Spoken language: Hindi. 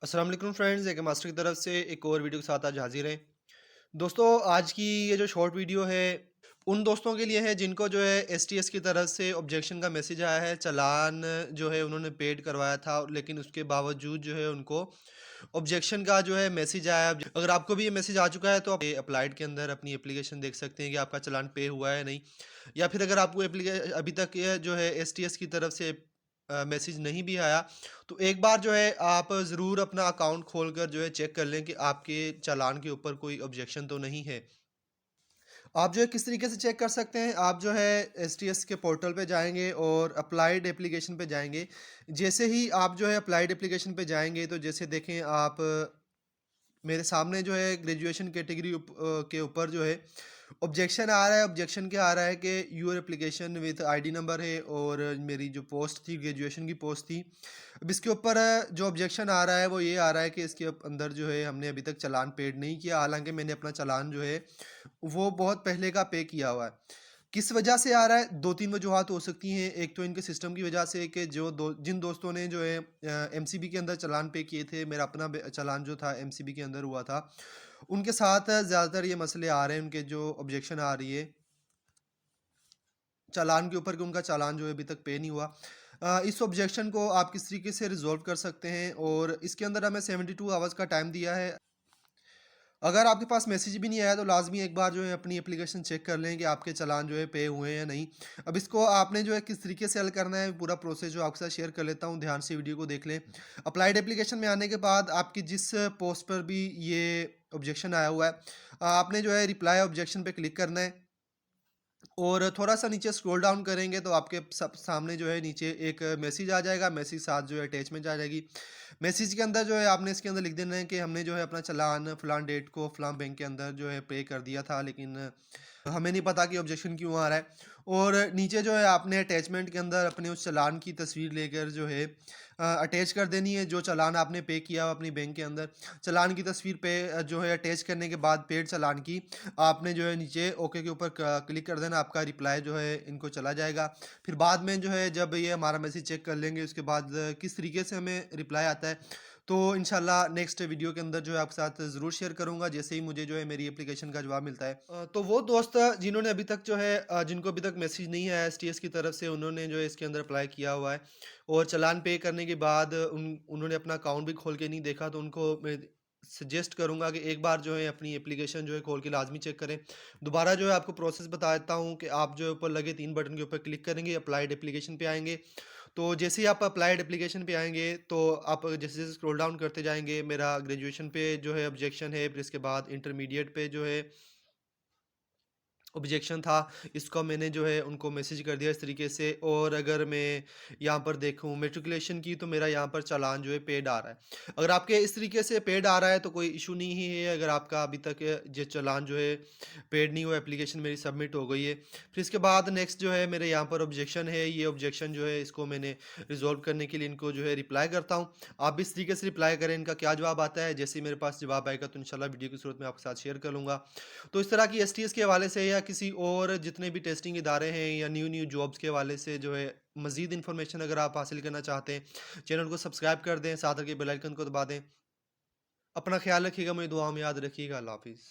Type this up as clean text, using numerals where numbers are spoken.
अस्सलाम वालेकुम फ्रेंड्स, एक मास्टर की तरफ से एक और वीडियो के साथ आज हाजिर हैं। दोस्तों, आज की ये जो शॉर्ट वीडियो है उन दोस्तों के लिए है जिनको जो है एसटीएस की तरफ से ऑब्जेक्शन का मैसेज आया है। चालान जो है उन्होंने पेड करवाया था, लेकिन उसके बावजूद जो है उनको ऑब्जेक्शन का जो है मैसेज आया। अगर आपको भी ये मैसेज आ चुका है तो आप अप्लाइड के अंदर अपनी एप्लीकेशन देख सकते हैं कि आपका चालान पे हुआ है नहीं, या फिर अगर आपको अभी तक ये जो है एसटीएस की तरफ से मैसेज नहीं भी आया, तो एक बार जो है आप ज़रूर अपना अकाउंट खोलकर जो है चेक कर लें कि आपके चालान के ऊपर कोई ऑब्जेक्शन तो नहीं है। आप जो है किस तरीके से चेक कर सकते हैं, आप जो है एसटीएस के पोर्टल पे जाएँगे और अप्लाइड एप्लीकेशन पे जाएँगे। जैसे ही आप जो है अप्लाइड एप्लीकेशन पे जाएँगे, तो जैसे देखें आप, मेरे सामने जो है ग्रेजुएशन कैटेगरी के ऊपर जो है ऑब्जेक्शन आ रहा है। ऑब्जेक्शन क्या आ रहा है कि your application with ID number है, और मेरी जो पोस्ट थी ग्रेजुएशन की पोस्ट थी। अब इसके ऊपर जो ऑब्जेक्शन आ रहा है वो ये आ रहा है कि इसके अंदर जो है हमने अभी तक चालान पेड नहीं किया, हालांकि मैंने अपना चालान जो है वो बहुत पहले का पे किया हुआ है। किस वजह से आ रहा है? 2-3 वजूहात हो सकती हैं। एक तो इनके सिस्टम की वजह से कि जिन दोस्तों ने जो है एमसीबी के अंदर चालान पे किए थे, मेरा अपना चालान जो था एमसीबी के अंदर हुआ था, उनके साथ ज़्यादातर ये मसले आ रहे हैं। उनके जो ऑब्जेक्शन आ रही है चालान के ऊपर कि उनका चालान जो है अभी तक पे नहीं हुआ। इस ऑब्जेक्शन को आप किस तरीके से रिज़ॉल्व कर सकते हैं, और इसके अंदर हमें 72 आवर्स का टाइम दिया है। अगर आपके पास मैसेज भी नहीं आया तो लाज़मी एक बार जो है अपनी एप्लीकेशन चेक कर लें कि आपके चालान जो है पे हुए हैं या नहीं। अब इसको आपने जो है किस तरीके से हल करना है, पूरा प्रोसेस जो आपके साथ शेयर कर लेता हूँ, ध्यान से वीडियो को देख लें। अप्लाइड एप्लीकेशन में आने के बाद आपकी जिस पोस्ट पर भी ये ऑब्जेक्शन आया हुआ है, आपने जो है रिप्लाई ऑब्जेक्शन पे क्लिक करना है, और थोड़ा-सा नीचे स्क्रॉल डाउन करेंगे तो आपके सामने जो है नीचे एक मैसेज आ जाएगा, मैसेज साथ जो है अटैचमेंट आ जाएगी। मैसेज के अंदर जो है आपने इसके अंदर लिख देना है कि हमने जो है अपना चालान फलान डेट को फलान बैंक के अंदर जो है पे कर दिया था, लेकिन हमें नहीं पता कि ऑब्जेक्शन क्यों आ रहा है। और नीचे जो है आपने अटैचमेंट के अंदर अपने उस चालान की तस्वीर लेकर जो है अटैच कर देनी है, जो चालान आपने पे किया हो अपनी बैंक के अंदर। चालान की तस्वीर पे जो है अटैच करने के बाद पेड चालान की आपने जो है नीचे ओके के ऊपर क्लिक कर देना, आपका रिप्लाई जो है इनको चला जाएगा। फिर बाद में जो है जब ये हमारा मैसेज चेक कर लेंगे, उसके बाद किस तरीके से हमें रिप्लाई आता है, तो इंशाल्लाह नेक्स्ट वीडियो के अंदर जो है आपके साथ ज़रूर शेयर करूँगा, जैसे ही मुझे जो है मेरी एप्लीकेशन का जवाब मिलता है। तो वो दोस्त जिन्होंने अभी तक जो है जिनको अभी तक मैसेज नहीं आया एसटीएस की तरफ से, उन्होंने जो है इसके अंदर अप्लाई किया हुआ है, और चालान पे करने के बाद उन्होंने अपना अकाउंट भी खोल के नहीं देखा, तो उनको मैं सजेस्ट करूँगा कि एक बार जो है अपनी एप्लीकेशन जो है खोल के लाज़मी चेक करें। दोबारा जो है आपको प्रोसेस बता देता हूँ कि आप जो है ऊपर लगे 3 बटन के ऊपर क्लिक करेंगे, अप्लाइड एप्लीकेशन पे आएँगे। तो जैसे ही आप अप्लाइड एप्लीकेशन पे आएँगे, तो आप जैसे-जैसे स्क्रॉल डाउन करते जाएँगे, मेरा ग्रेजुएशन पे जो है ऑब्जेक्शन है, फिर इसके बाद इंटरमीडिएट पे जो है ऑब्जेक्शन था, इसको मैंने जो है उनको मैसेज कर दिया इस तरीके से। और अगर मैं यहाँ पर देखूँ मैट्रिकुलेशन की, तो मेरा यहाँ पर चालान जो है पेड आ रहा है। अगर आपके इस तरीके से पेड आ रहा है तो कोई इशू नहीं है। अगर आपका अभी तक ये चालान जो है पेड नहीं हुआ, एप्लीकेशन मेरी सबमिट हो गई है। फिर इसके बाद नेक्स्ट जो है मेरे यहाँ पर ऑब्जेक्शन है, ये ऑब्जेक्शन जो है इसको मैंने रिज़ॉल्व करने के लिए इनको जो है रिप्लाई करता हूँ। आप भी इस तरीके से रिप्लाई करें, इनका क्या जवाब आता है। जैसे ही मेरे पास जवाब आएगा तो इंशाल्लाह वीडियो की सूरत में आपके साथ शेयर कर लूँगा। तो इस तरह की एसटीएस के हवाले से, या किसी और जितने भी टेस्टिंग इदारे हैं, या न्यू न्यू जॉब्स के हवाले से जो है मज़ीद इन्फॉर्मेशन अगर आप हासिल करना चाहते हैं, चैनल को सब्सक्राइब कर दें, साथ के बेल आइकन को दबा दें। अपना ख्याल रखिएगा, मुझे दुआ में याद रखिएगा। अल्लाह हाफ़िज़।